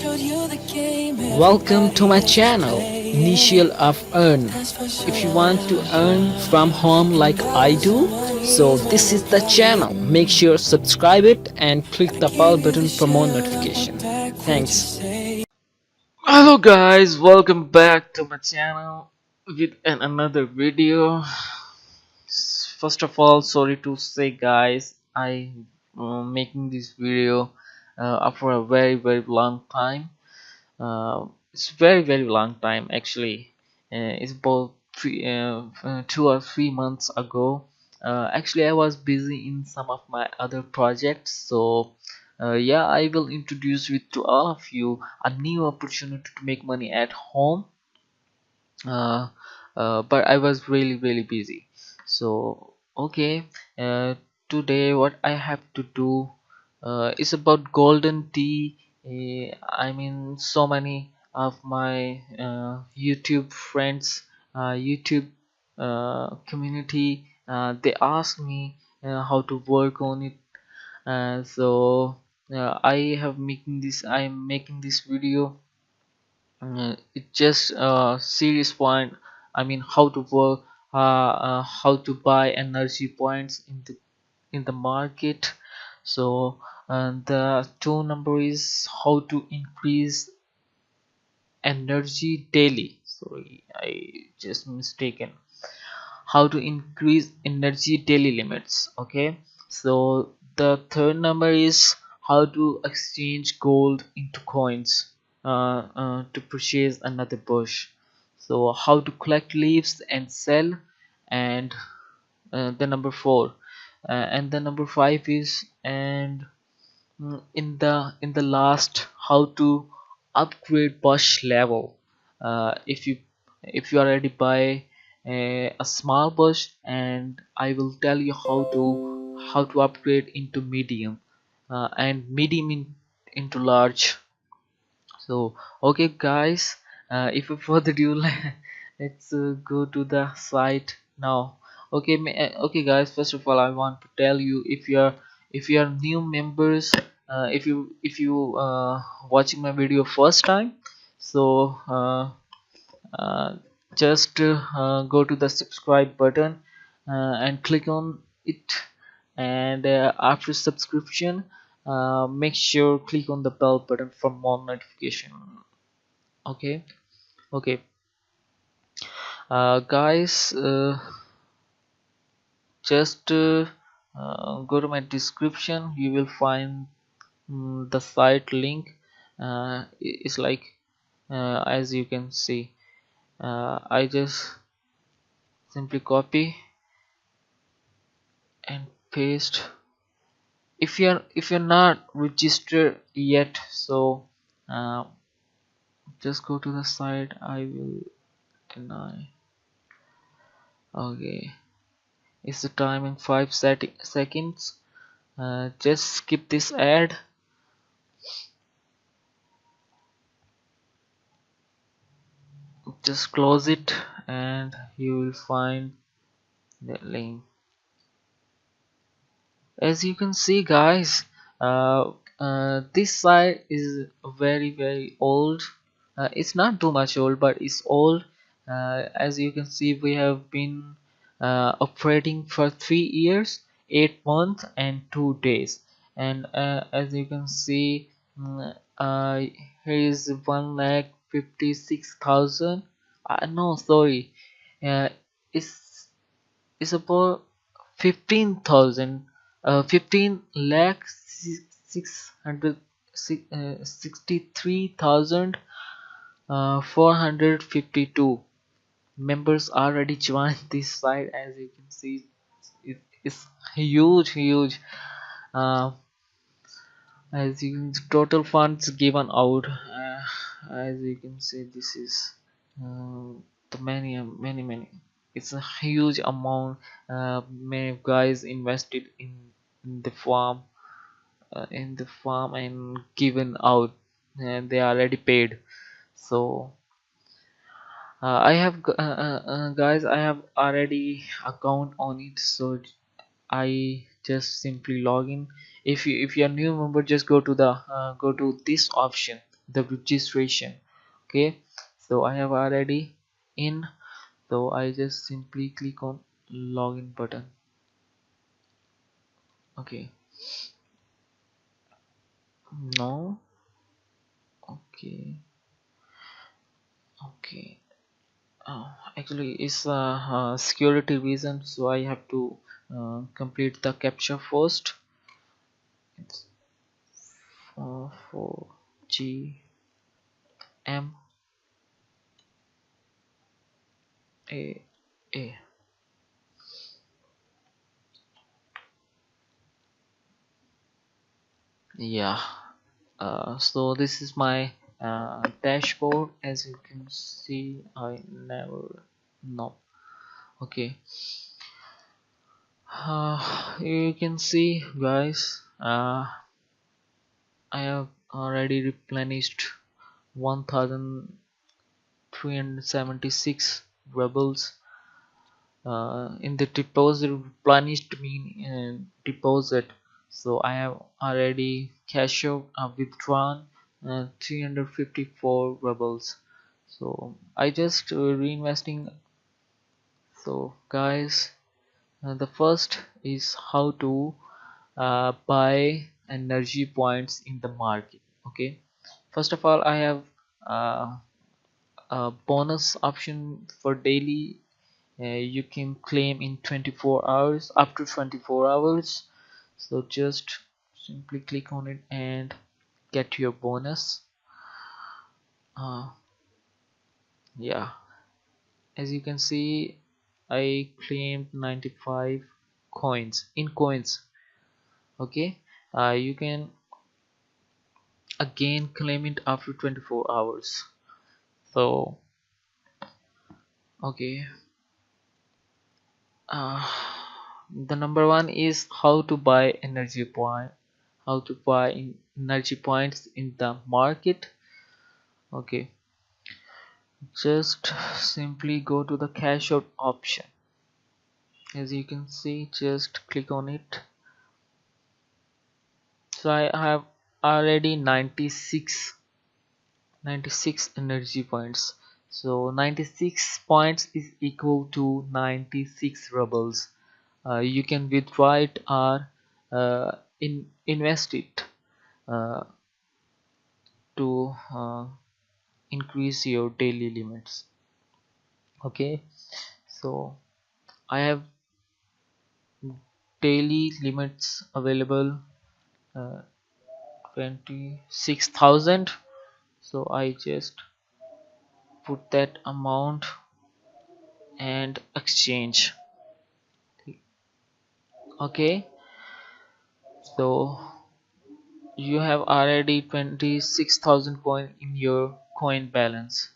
Welcome to my channel, InitiaLofEarn. If you want to earn from home like I do, so this is the channel. Make sure subscribe it and click the bell button for more notification. Thanks. Hello guys, welcome back to my channel with another video. First of all, sorry to say guys, I making this video after a very long time. It's very long time actually. It's about 2 or 3 months ago. Actually, I was busy in some of my other projects, so yeah, I will introduce with to all of you a new opportunity to make money at home. uh, but I was really busy. So okay, today what I have to do is about golden tea. I mean, so many of my YouTube friends, YouTube community, they ask me how to work on it. So I am making this video. It just serious point. I mean, how to work, how to buy energy points in the market. So the two number is how to increase energy daily. Sorry, I just mistaken. How to increase energy daily limits. Okay, so the third number is how to exchange gold into coins to purchase another bush. So how to collect leaves and sell. And the number four, and the number five is, and in the last, how to upgrade bush level. If you already buy a small bush, and I will tell you how to upgrade into medium, and medium into large. So okay guys, if we further ado, let's go to the site now. Okay, okay guys, first of all I want to tell you, if you are new members, if you watching my video first time, so uh, just go to the subscribe button and click on it. And after subscription, make sure click on the bell button for more notification. Okay, okay, guys, just go to my description. You will find the site link. It's like, as you can see, I just simply copy and paste. If you're not registered yet, so uh, just go to the site. I will deny. Okay, it's the time in 5 seconds. Just skip this ad. Just close it, and you will find the link. As you can see guys, this site is very old. It's not too much old, but it's old. As you can see, we have been operating for 3 years, 8 months and 2 days. And as you can see, here is 1,56,000. No, sorry, uh, it's it's about 15,000, 15 lakh 663,452 members already joined this site. As you can see, it's huge. uh, as you can, total funds given out, as you can see, this is the many, it's a huge amount. Many guys invested in the farm, and given out, and they are already paid. So guys, I have already account on it, so I just simply log in. If you are new member, just go to this option, the registration. Okay, so I have already in, so I just simply click on login button. Okay, no, okay, okay. Actually, it's a security reason, so I have to complete the captcha first. It's 4GMAA. Yeah. So this is my dashboard. As you can see, I never no. Okay. You can see, guys. I have already replenished 1,376 rebels in the deposit. Replenished mean deposit, so I have already cash out withdrawn 354 rebels, so I just reinvesting. So guys, the first is how to buy energy points in the market. Okay, first of all, I have uh, a bonus option for daily. You can claim in 24 hours, up to 24 hours. So just simply click on it and get your bonus. uh, yeah, as you can see, I claimed 95 coins in coins. Okay, you can again claim it after 24 hours. So okay, uh, the number one is how to buy energy point, how to buy energy points in the market. Okay, just simply go to the cash out option. As you can see, just click on it. So I have already 96 energy points. So 96 points is equal to 96 rubles. You can withdraw it or invest it uh, to increase your daily limits. Okay, so I have daily limits available, uh, 26,000. So I just put that amount and exchange. Okay, so you have already 26,000 coin in your coin balance.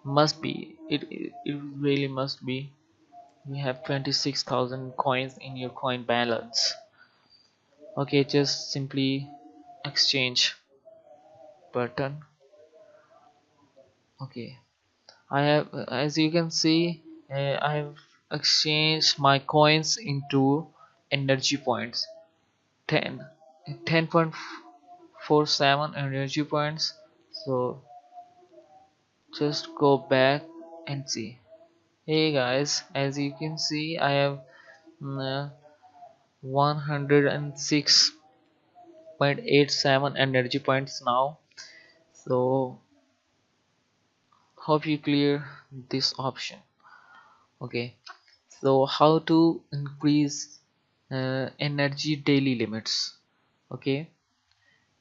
Must be it really must be. You have 26,000 coins in your coin balance. Okay, just simply exchange button. Okay, I have, as you can see, I have exchanged my coins into energy points. 10 10.47 energy points. So just go back and see. Hey guys, as you can see, I have 106.87 energy points now. So hope you clear this option. Okay, so how to increase energy daily limits. Okay,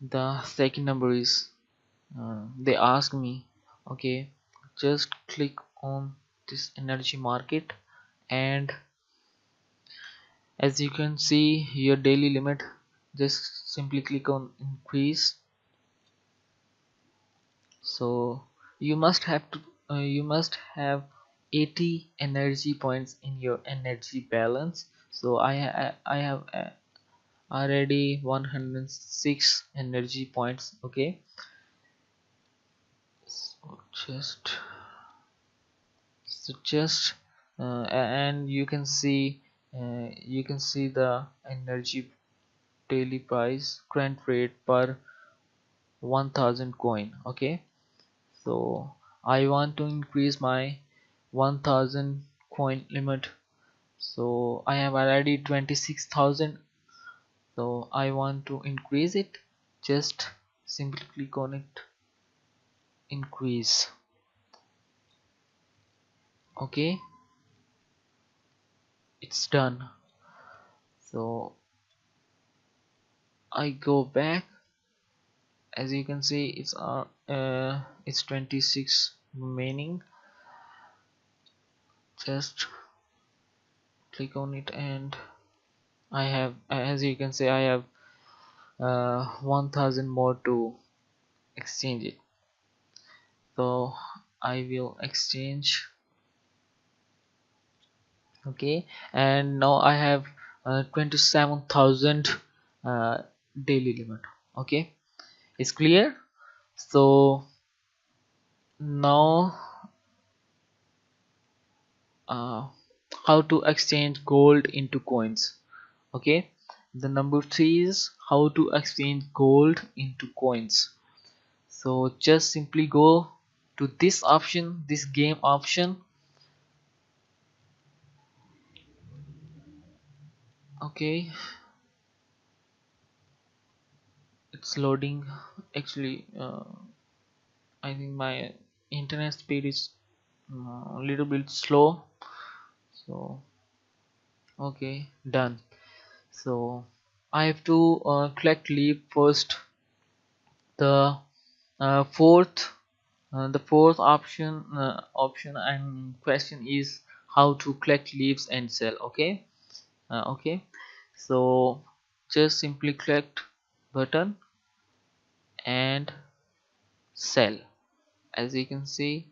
the second number is, they ask me. Okay, just click on this energy market, and as you can see your daily limit, just simply click on increase. So you must have 80 energy points in your energy balance. So I have already 106 energy points. Okay, so just and you can see the energy daily price, current rate per 1000 coin. Okay, so I want to increase my 1000 coin limit. So I have already 26,000, so I want to increase it. Just simply click on it, increase. Okay, it's done. So I go back. As you can see, it's 26 remaining. Just click on it, and I have, as you can see, I have 1000 more to exchange it. So I will exchange. Okay, and now I have 27,000 uh, daily limit. Okay, it's clear. So now, uh, how to exchange gold into coins. Okay, the number 3 is how to exchange gold into coins. So just simply go to this option, this game option. Okay, it's loading. Actually, I think my internet speed is a little bit slow. So okay, done. So I have to collect leaf first. The fourth the fourth option and question is how to collect leaves and sell. Okay, okay, so just simply click button and sell. As you can see,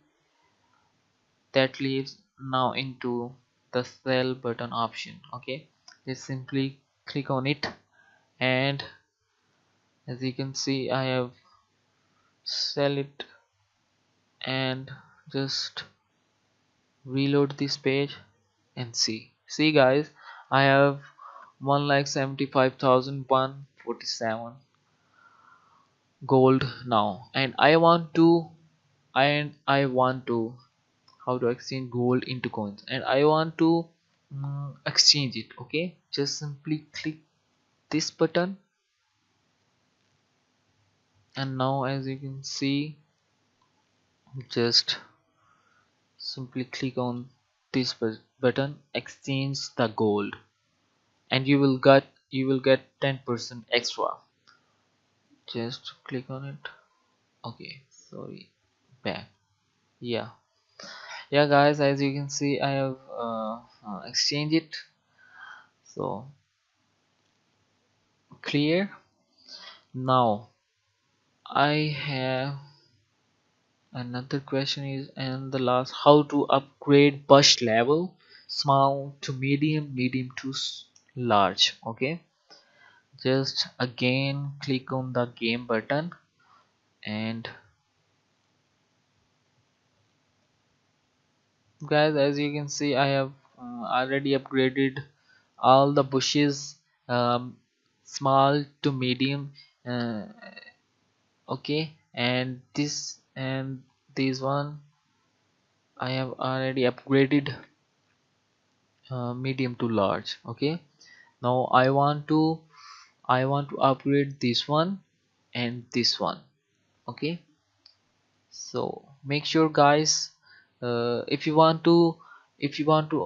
that leaves now into the sell button option. Okay, just simply click on it, and as you can see, I have sell it, and just reload this page and see guys, I have 1,75,147 gold now, and I want to how to exchange gold into coins, and I want to exchange it. Okay, just simply click this button, and now as you can see, just simply click on this button, exchange the gold, and you will get 10% extra. Just click on it. Okay, sorry, back. Yeah, yeah guys, as you can see, I have exchanged it. So clear. Now I have another question is, and the last, how to upgrade bush level small to medium, medium to large. Okay, just again click on the game button, and guys, as you can see, I have already upgraded all the bushes, um, small to medium. uh, okay, and this one I have already upgraded medium to large. Okay, now I want to upgrade this one and this one. Okay, so make sure guys, if you want to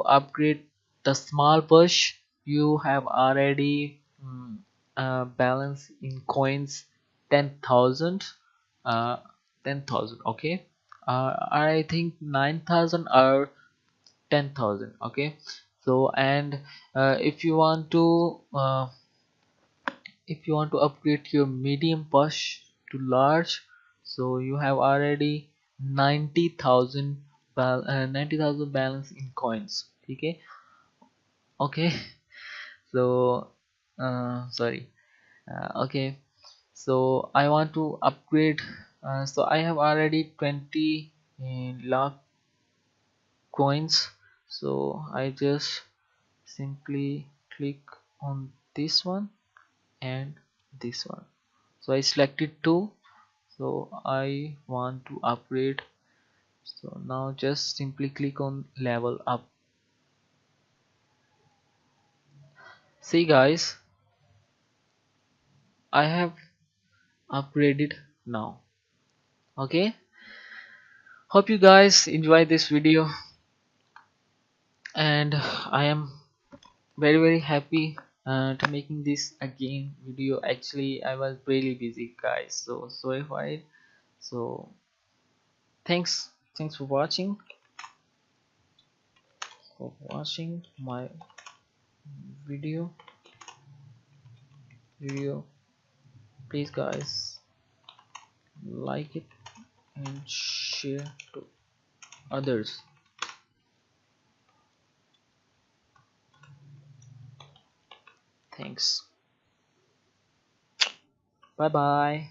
upgrade the small bush, you have already balance in coins 10,000, uh 10,000. Okay, I think 9,000 or 10,000. Okay, so and if you want to upgrade your medium push to large, so you have already 90,000 90,000 balance in coins. Okay, okay. So sorry, okay, so I want to upgrade. So I have already 20 lakh coins, so I just simply click on this one and this one. So I selected two, so I want to upgrade. So now just simply click on level up. See guys, I have upgraded now. Okay, hope you guys enjoy this video, and I am very happy to making this again video. Actually I was really busy guys, so sorry for it. So thanks for watching my video. Please guys, like it and share to others. Thanks. Bye bye.